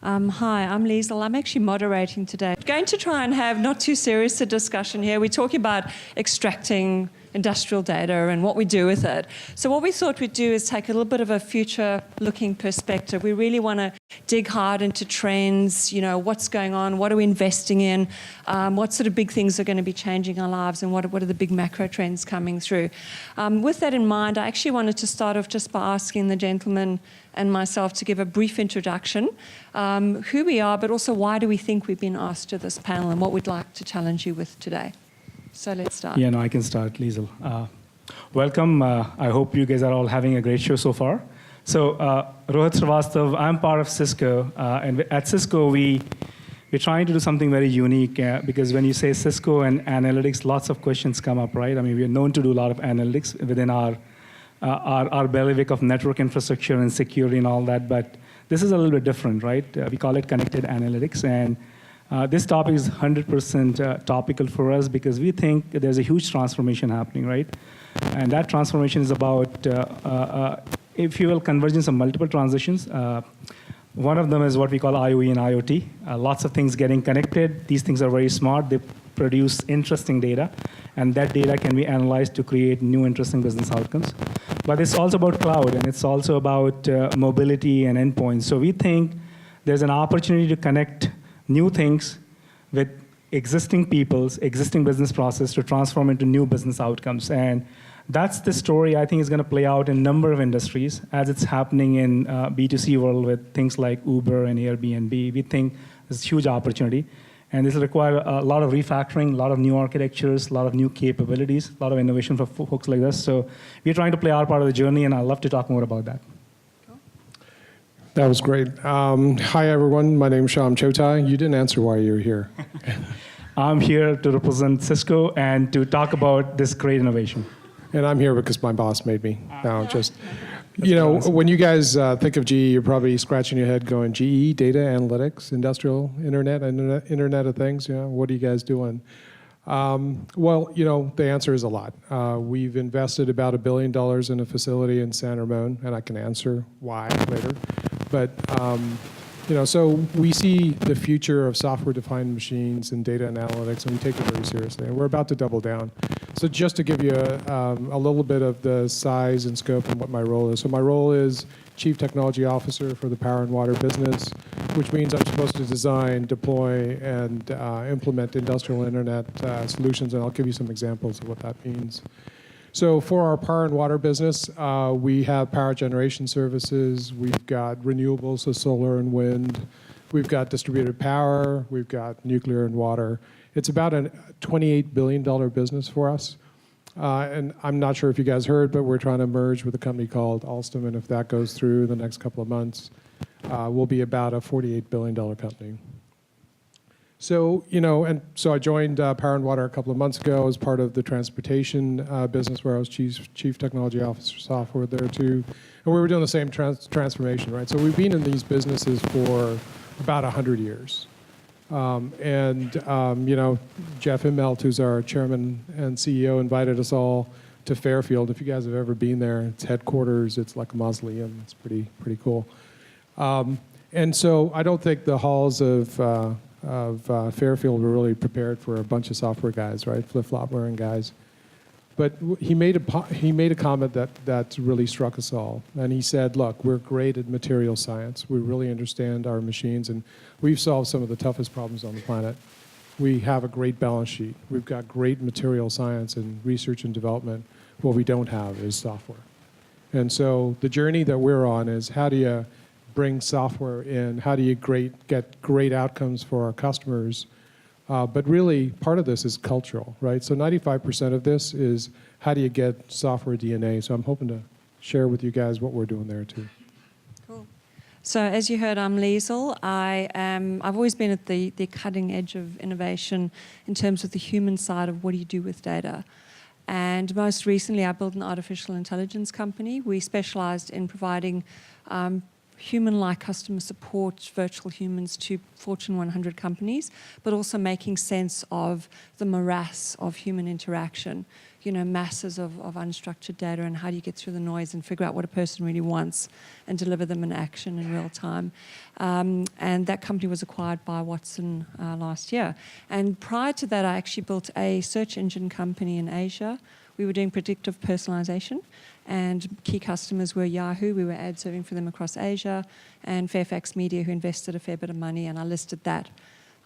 Hi, I'm Liesl. I'm actually moderating today. Going to try and have not too serious a discussion here. We're talking about extracting industrial data and what we do with it. So what we thought we'd do is take a little bit of a future-looking perspective. We really want to dig hard into trends, what's going on, what are we investing in, what sort of big things are going to be changing our lives, and what are the big macro trends coming through. With that in mind, I actually wanted to start off just by asking the gentleman and myself to give a brief introduction, who we are, but also why do we think we've been asked to this panel and what we'd like to challenge you with today. So let's start. Yeah, no, I can start, Liesl. Welcome. I hope you guys are all having a great show so far. So, Rohit, Srivastava, I'm part of Cisco, and at Cisco, we're trying to do something very unique because when you say Cisco and analytics, lots of questions come up, right? I mean, we're known to do a lot of analytics within our bailiwick of network infrastructure and security and all that, but this is a little bit different, right? We call it connected analytics, and this topic is 100% topical for us because we think there's a huge transformation happening, right? And that transformation is about, if you will, convergence of multiple transitions. One of them is what we call IoE and IoT. Lots of things getting connected. These things are very smart. They produce interesting data, and that data can be analyzed to create new interesting business outcomes. But it's also about cloud, and it's also about mobility and endpoints. So we think there's an opportunity to connect new things with existing people's existing business process to transform into new business outcomes. And that's the story I think is going to play out in a number of industries as it's happening in B2C world with things like Uber and Airbnb. We think there's a huge opportunity. And this will require a lot of refactoring, a lot of new architectures, a lot of new capabilities, a lot of innovation for folks like us. So we're trying to play our part of the journey, and I'd love to talk more about that. That was great. Hi, everyone. My name is Sham, Chotai. You didn't answer why you're here. I'm here to represent Cisco and to talk about this great innovation. And I'm here because my boss made me. No, just, when you guys think of GE, you're probably scratching your head going, GE, data analytics, industrial internet of things, what are you guys doing? Well, the answer is a lot. We've invested about $1 billion in a facility in San Ramon, and I can answer why later. But, so we see the future of software-defined machines and data and analytics, and we take it very seriously. And we're about to double down. So just to give you a little bit of the size and scope and what my role is. So my role is Chief Technology Officer for the Power and Water business, which means I'm supposed to design, deploy, and implement industrial internet solutions, and I'll give you some examples of what that means. So for our power and water business, we have power generation services. We've got renewables, so solar and wind. We've got distributed power. We've got nuclear and water. It's about a $28 billion business for us. And I'm not sure if you guys heard, but we're trying to merge with a company called Alstom, and if that goes through in the next couple of months, we'll be about a $48 billion company. So, so I joined Power and Water a couple of months ago as part of the transportation business where I was Chief Technology Officer software there too. And we were doing the same transformation, right? So we've been in these businesses for about 100 years. Jeff Immelt, who's our chairman and CEO, invited us all to Fairfield. If you guys have ever been there, it's headquarters, it's like a mausoleum. It's pretty cool. And so I don't think the halls of Fairfield were really prepared for a bunch of software guys, right? Flip-flop wearing guys. But he made a comment that really struck us all. And he said, look, we're great at material science. We really understand our machines, and we've solved some of the toughest problems on the planet. We have a great balance sheet. We've got great material science and research and development. What we don't have is software. And so the journey that we're on is how do you bring software in? How do you get great outcomes for our customers? But really, part of this is cultural, right? So 95% of this is how do you get software DNA? So I'm hoping to share with you guys what we're doing there too. Cool. So as you heard, I'm Liesl. I've always been at the cutting edge of innovation in terms of the human side of what do you do with data. And most recently, I built an artificial intelligence company. We specialized in providing human-like customer support, virtual humans to Fortune 100 companies, but also making sense of the morass of human interaction, masses of unstructured data, and how do you get through the noise and figure out what a person really wants and deliver them an action in real time. And that company was acquired by Watson last year. And prior to that, I actually built a search engine company in Asia. We were doing predictive personalization, and key customers were Yahoo. We were ad serving for them across Asia, and Fairfax Media, who invested a fair bit of money, and I listed that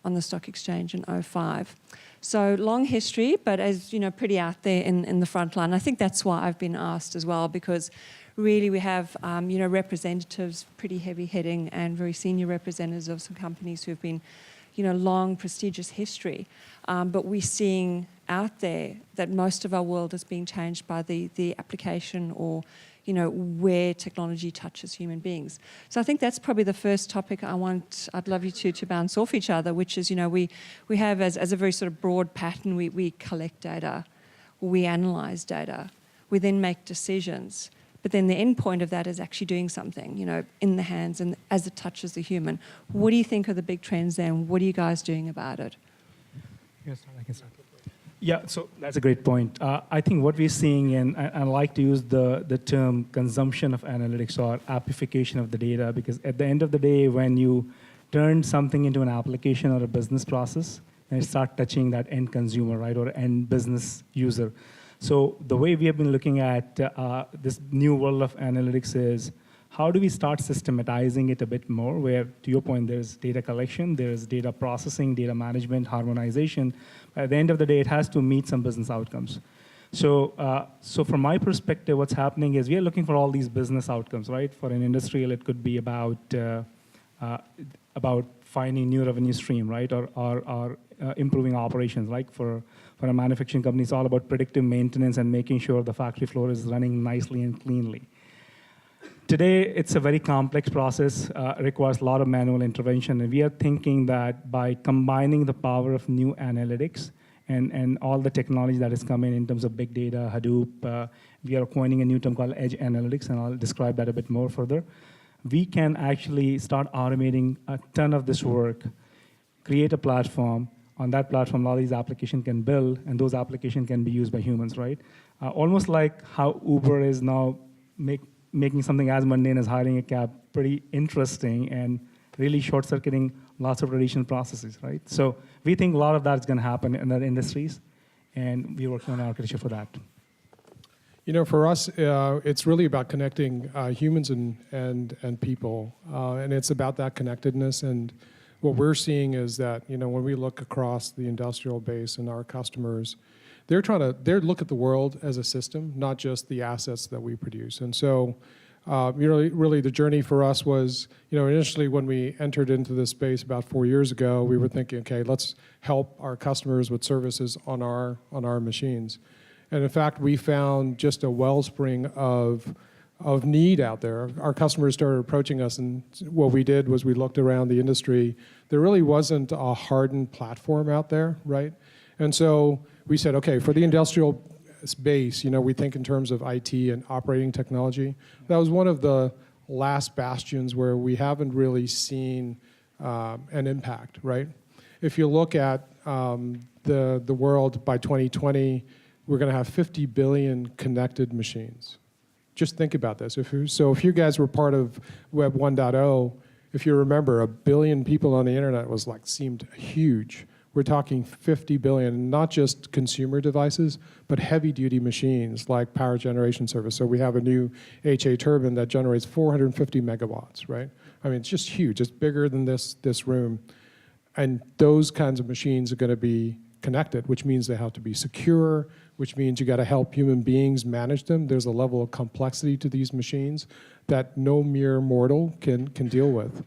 on the stock exchange in 2005. So long history, but as pretty out there in the front line. I think that's why I've been asked as well, because really we have representatives, pretty heavy hitting, and very senior representatives of some companies who have been long, prestigious history. But we're seeing out there that most of our world is being changed by the application or, where technology touches human beings. So I think that's probably the first topic I'd love you to bounce off each other, which is, we have as a very sort of broad pattern, we collect data, we analyze data, we then make decisions. But then the end point of that is actually doing something, in the hands and as it touches the human. What do you think are the big trends there, and what are you guys doing about it? Yes, I can start. Yeah, so that's a great point. I think what we're seeing, and I like to use the term consumption of analytics or appification of the data, because at the end of the day, when you turn something into an application or a business process, then you start touching that end consumer, right, or end business user. So the way we have been looking at this new world of analytics is, how do we start systematizing it a bit more, where, to your point, there's data collection, there's data processing, data management, harmonization. At the end of the day, it has to meet some business outcomes. So from my perspective, what's happening is we are looking for all these business outcomes, right? For an industrial, it could be about finding new revenue stream, right? Or improving operations. Like for a manufacturing company, it's all about predictive maintenance and making sure the factory floor is running nicely and cleanly. Today, it's a very complex process, requires a lot of manual intervention, and we are thinking that by combining the power of new analytics and all the technology that is coming in terms of big data, Hadoop, we are coining a new term called edge analytics, and I'll describe that a bit more further. We can actually start automating a ton of this work, create a platform. On that platform, all these applications can build, and those applications can be used by humans, right? Almost like how Uber is now making something as mundane as hiring a cab pretty interesting and really short-circuiting lots of traditional processes, right? So we think a lot of that is going to happen in other industries, and we're working on architecture for that. For us, it's really about connecting humans and people, and it's about that connectedness. And what we're seeing is that, when we look across the industrial base and our customers, they look at the world as a system, not just the assets that we produce. And so, really the journey for us was, initially when we entered into this space about 4 years ago, we were thinking, okay, let's help our customers with services on our machines. And in fact, we found just a wellspring of need out there. Our customers started approaching us, and what we did was we looked around the industry. There really wasn't a hardened platform out there, right? And so we said, okay, for the industrial space, we think in terms of IT and operating technology. That was one of the last bastions where we haven't really seen an impact, right? If you look at the world by 2020, we're going to have 50 billion connected machines. Just think about this. If you guys were part of Web 1.0, if you remember, 1 billion people on the internet seemed huge. We're talking 50 billion, not just consumer devices, but heavy-duty machines like power generation service. So we have a new HA turbine that generates 450 megawatts, right? I mean, it's just huge. It's bigger than this room. And those kinds of machines are going to be connected, which means they have to be secure, which means you got to help human beings manage them. There's a level of complexity to these machines that no mere mortal can deal with.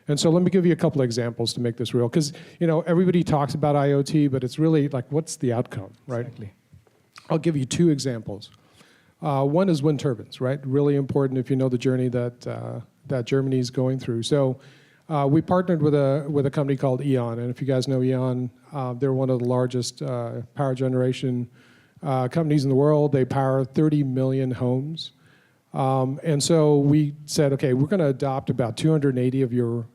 And so let me give you a couple of examples to make this real, because everybody talks about IoT, but it's really like, what's the outcome, right? Exactly. I'll give you 2 examples. One is wind turbines, right? Really important if you know the journey that Germany is going through. So we partnered with a company called E.ON, and if you guys know E.ON, they're one of the largest power generation companies in the world. They power 30 million homes. And so we said, okay, we're going to adopt about 280 of your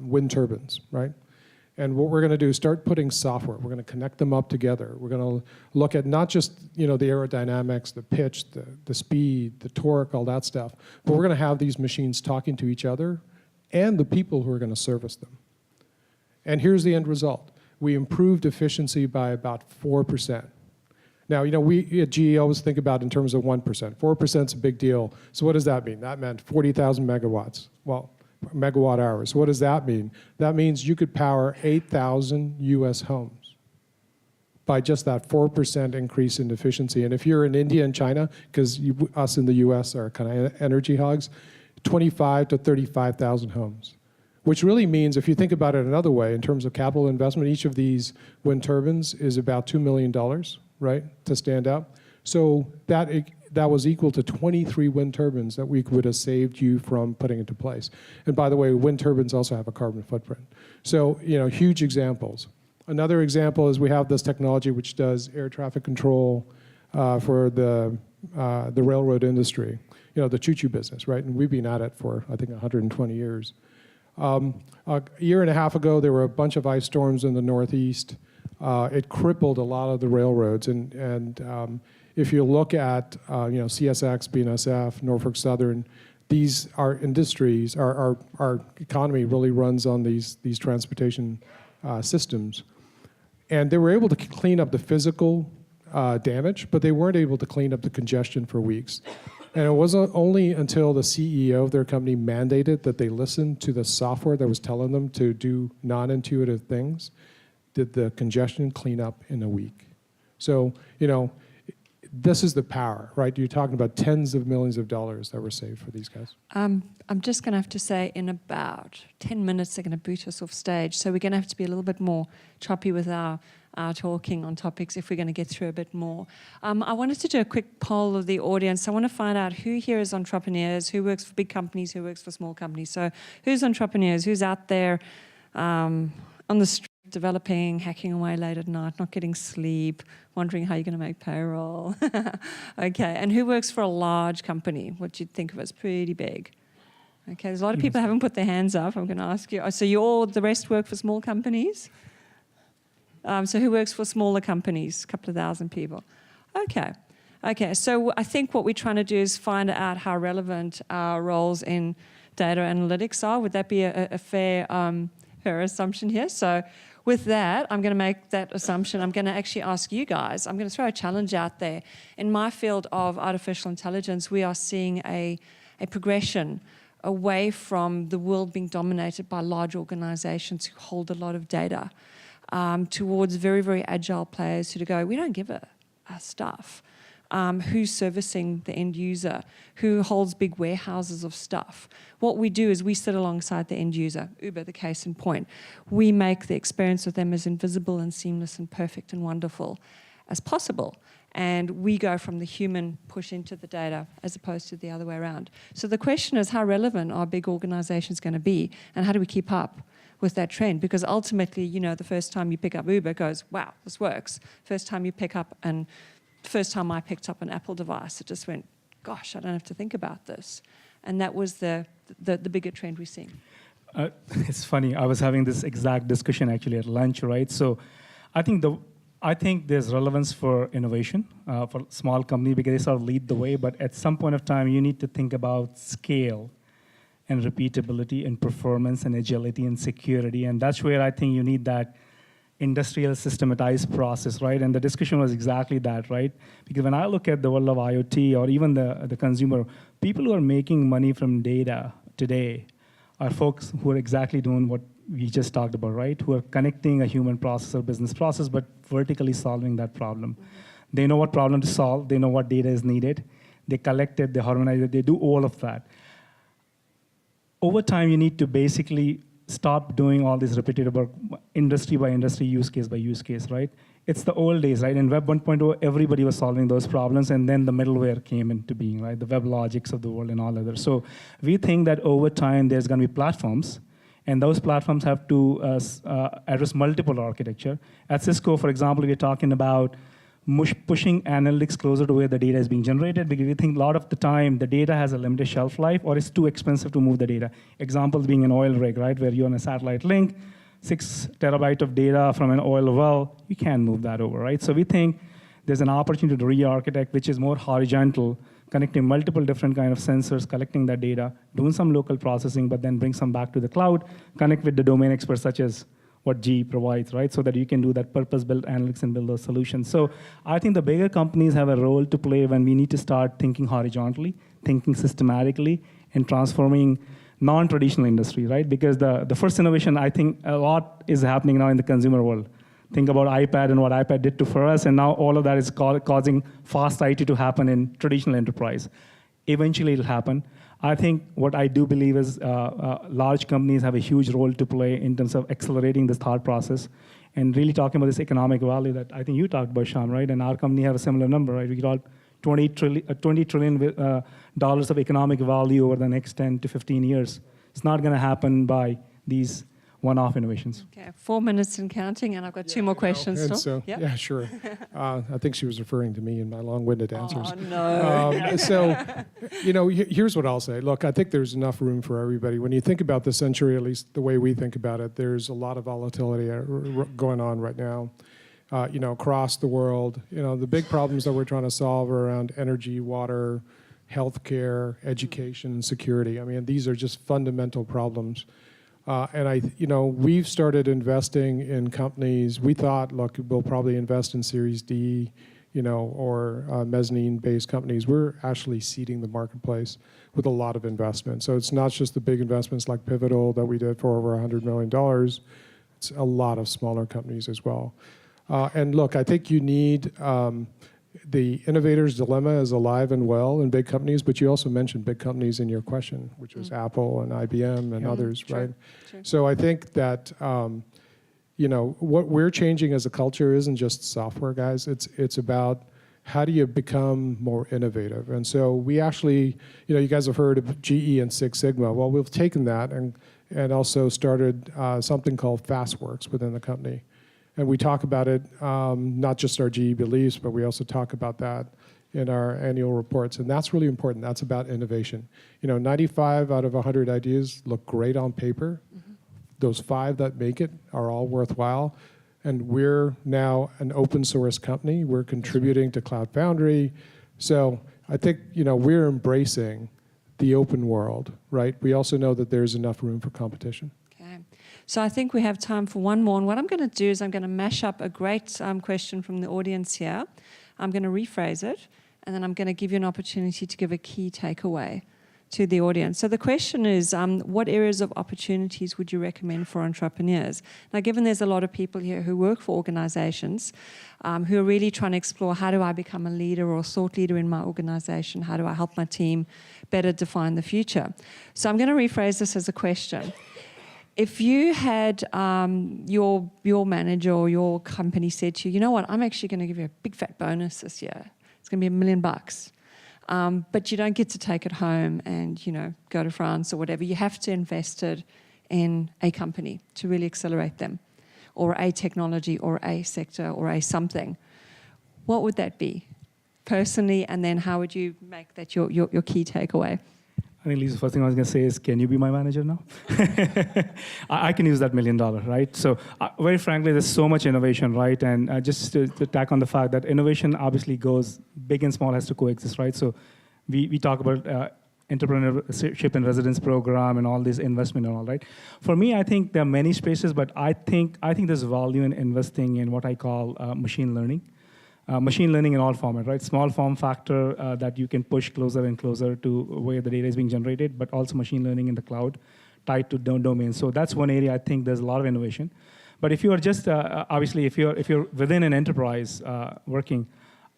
wind turbines, right? And what we're going to do is start putting software. We're going to connect them up together. We're going to look at not just the aerodynamics, the pitch, the speed, the torque, all that stuff, but we're going to have these machines talking to each other and the people who are going to service them. And here's the end result. We improved efficiency by about 4%. Now, we at GE always think about in terms of 1%. 4% is a big deal. So what does that mean? That meant 40,000 megawatts. Well, megawatt hours. What does that mean? That means you could power 8,000 US homes by just that 4% increase in efficiency. And if you're in India and China, because us in the US are kind of energy hogs, 25 to 35,000 homes. Which really means, if you think about it another way, in terms of capital investment, each of these wind turbines is about $2 million, right, to stand up. So that was equal to 23 wind turbines that we would have saved you from putting into place. And by the way, wind turbines also have a carbon footprint. So, huge examples. Another example is we have this technology which does air traffic control for the railroad industry, the choo-choo business, right? And we've been at it for, I think, 120 years. A year and a half ago, there were a bunch of ice storms in the Northeast. It crippled a lot of the railroads. And if you look at CSX, BNSF, Norfolk Southern, these are industries. Our economy really runs on these transportation systems. And they were able to clean up the physical damage, but they weren't able to clean up the congestion for weeks. And it wasn't only until the CEO of their company mandated that they listened to the software that was telling them to do non-intuitive things did the congestion clean up in a week. So, this is the power, right? You're talking about tens of millions of dollars that were saved for these guys. I'm just going to have to say in about 10 minutes they're going to boot us off stage. So we're going to have to be a little bit more choppy with our talking on topics if we're going to get through a bit more. I wanted to do a quick poll of the audience. I want to find out who here is entrepreneurs, who works for big companies, who works for small companies. So who's entrepreneurs, who's out there on the street developing, hacking away late at night, not getting sleep, wondering how you're going to make payroll. Okay, and who works for a large company? What you'd think of as pretty big. Okay, there's a lot of people who haven't put their hands up. I'm going to ask you. So the rest work for small companies? So who works for smaller companies? A couple of thousand people. Okay, so I think what we're trying to do is find out how relevant our roles in data analytics are. Would that be a fair assumption here? So with that, I'm going to make that assumption. I'm going to actually ask you guys. I'm going to throw a challenge out there. In my field of artificial intelligence, we are seeing a progression away from the world being dominated by large organizations who hold a lot of data towards very, very agile players who go, we don't give a stuff. Who's servicing the end user, who holds big warehouses of stuff. What we do is we sit alongside the end user, Uber, the case in point. We make the experience with them as invisible and seamless and perfect and wonderful as possible. And we go from the human push into the data as opposed to the other way around. So the question is, how relevant are big organizations going to be, and how do we keep up with that trend? Because ultimately, the first time you pick up Uber, it goes, wow, this works. First time you pick up the first time I picked up an Apple device, it just went, gosh, I don't have to think about this. And that was the bigger trend we're seeing. It's funny. I was having this exact discussion actually at lunch, right? So I think there's relevance for innovation for small companies because they sort of lead the way. But at some point of time, you need to think about scale and repeatability and performance and agility and security. And that's where I think you need that industrial systematized process, right? And the discussion was exactly that, right? Because when I look at the world of IoT or even the consumer, people who are making money from data today are folks who are exactly doing what we just talked about, right? Who are connecting a human process or business process, but vertically solving that problem. Mm-hmm. They know what problem to solve. They know what data is needed. They collect it, they harmonize it, they do all of that. Over time, you need to basically stop doing all this repetitive work, industry by industry, use case by use case, right? It's the old days, right? In Web 1.0, everybody was solving those problems, and then the middleware came into being, right? The web logics of the world and all others. So we think that over time, there's going to be platforms, and those platforms have to address multiple architecture. At Cisco, for example, we're talking about pushing analytics closer to where the data is being generated, because we think a lot of the time the data has a limited shelf life or it's too expensive to move the data. Examples being an oil rig, right, where you're on a satellite link, 6 terabyte of data from an oil well, you can't move that over, right? So we think there's an opportunity to re-architect, which is more horizontal, connecting multiple different kind of sensors, collecting that data, doing some local processing, but then bring some back to the cloud, connect with the domain experts such as what GE provides, right? So that you can do that purpose-built analytics and build those solutions. So I think the bigger companies have a role to play when we need to start thinking horizontally, thinking systematically, and transforming non-traditional industry, right? Because the first innovation, I think a lot is happening now in the consumer world. Think about iPad and what iPad did for us, and now all of that is causing fast IT to happen in traditional enterprise. Eventually it'll happen. I think what I do believe is large companies have a huge role to play in terms of accelerating this thought process and really talking about this economic value that I think you talked about, Sham, right? And our company have a similar number, right? We got $20 trillion dollars of economic value over the next 10 to 15 years. It's not going to happen by these one-off innovations. Okay, 4 minutes and counting, and I've got 2 more questions. And still. so, yeah, sure. I think she was referring to me in my long-winded answers. Oh, no. So, here's what I'll say. Look, I think there's enough room for everybody. When you think about the century, at least the way we think about it, there's a lot of volatility going on right now, across the world. The big problems that we're trying to solve are around energy, water, healthcare, education, and security. I mean, these are just fundamental problems. And we've started investing in companies. We thought, look, we'll probably invest in Series D, or mezzanine-based companies. We're actually seeding the marketplace with a lot of investment. So it's not just the big investments like Pivotal that we did for over $100 million. It's a lot of smaller companies as well. And look, I think you need the innovator's dilemma is alive and well in big companies, but you also mentioned big companies in your question, which was Apple and IBM and others, right? True. So I think that what we're changing as a culture isn't just software, guys. It's about how do you become more innovative. And so we actually, you guys have heard of GE and Six Sigma. Well, we've taken that and also started something called FastWorks within the company. And we talk about it, not just our GE beliefs, but we also talk about that in our annual reports. And that's really important. That's about innovation. 95 out of 100 ideas look great on paper. Mm-hmm. Those 5 that make it are all worthwhile. And we're now an open source company. We're contributing to Cloud Foundry. So I think, we're embracing the open world, right? We also know that there's enough room for competition. So I think we have time for one more. And what I'm going to do is I'm going to mash up a great question from the audience here. I'm going to rephrase it, and then I'm going to give you an opportunity to give a key takeaway to the audience. So the question is, what areas of opportunities would you recommend for entrepreneurs? Now, given there's a lot of people here who work for organizations who are really trying to explore how do I become a leader or a thought leader in my organization? How do I help my team better define the future? So I'm going to rephrase this as a question. If you had your manager or your company said to you, you know what, I'm actually going to give you a big fat bonus this year. It's going to be $1 million. But you don't get to take it home and, go to France or whatever. You have to invest it in a company to really accelerate them, or a technology or a sector or a something. What would that be personally? And then how would you make that your key takeaway? I think, Liesl, the first thing I was going to say is, can you be my manager now? I can use that $1 million, right? So very frankly, there's so much innovation, right? And just to tack on the fact that innovation obviously goes, big and small has to coexist, right? So we talk about entrepreneurship and residence program and all this investment and all, right? For me, I think there are many spaces, but I think there's value in investing in what I call machine learning. Machine learning in all format, right? Small form factor that you can push closer and closer to where the data is being generated, but also machine learning in the cloud tied to domains. So that's one area I think there's a lot of innovation. But if you are just, obviously, if you're within an enterprise working,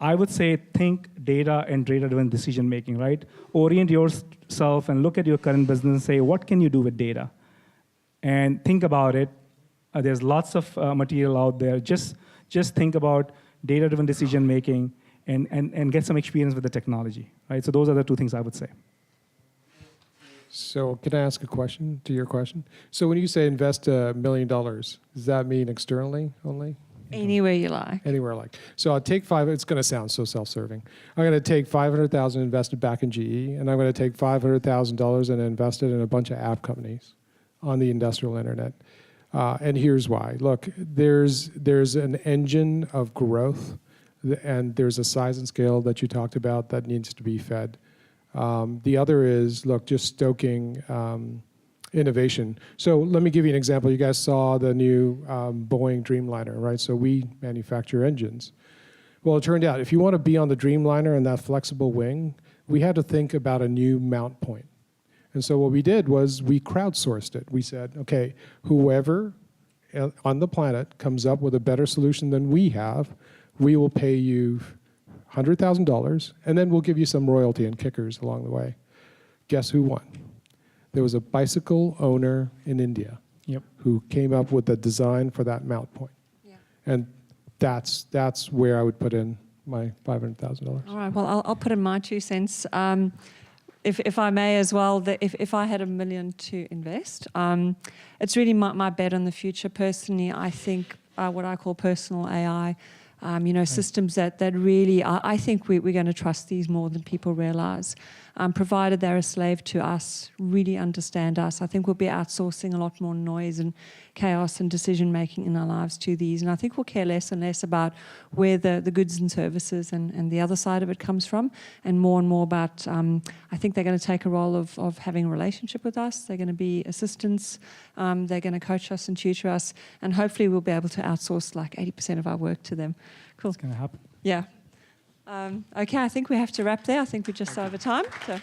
I would say think data and data-driven decision making, right? Orient yourself and look at your current business and say, what can you do with data? And think about it. There's lots of material out there. Just think about data-driven decision making and get some experience with the technology, right? So those are the 2 things I would say. So can I ask a question to your question? So when you say invest $1 million, does that mean externally only? Anywhere you like. Anywhere like. So I'll take it's going to sound so self-serving. I'm going to take $500,000 invested back in GE, and I'm going to take $500,000 and invest it in a bunch of app companies on the industrial internet. And here's why. Look, there's an engine of growth, and there's a size and scale that you talked about that needs to be fed. The other is, look, just stoking innovation. So let me give you an example. You guys saw the new Boeing Dreamliner, right? So we manufacture engines. Well, it turned out if you want to be on the Dreamliner and that flexible wing, we had to think about a new mount point. And so what we did was we crowdsourced it. We said, okay, whoever on the planet comes up with a better solution than we have, we will pay you $100,000, and then we'll give you some royalty and kickers along the way. Guess who won? There was a bicycle owner in India who came up with a design for that mount point. Yeah. And that's where I would put in my $500,000. All right, well, I'll put in my 2 cents. If I may as well, if I had $1 million to invest, it's really my bet on the future. Personally, I think what I call personal AI, systems that really, I think we're going to trust these more than people realize. Provided they're a slave to us, really understand us, I think we'll be outsourcing a lot more noise and chaos and decision-making in our lives to these. And I think we'll care less and less about where the goods and services and the other side of it comes from, and more about, I think they're going to take a role of having a relationship with us. They're going to be assistants. They're going to coach us and tutor us. And hopefully we'll be able to outsource like 80% of our work to them. Cool. It's going to happen. Yeah. Okay, I think we have to wrap there. I think we're just over time. So.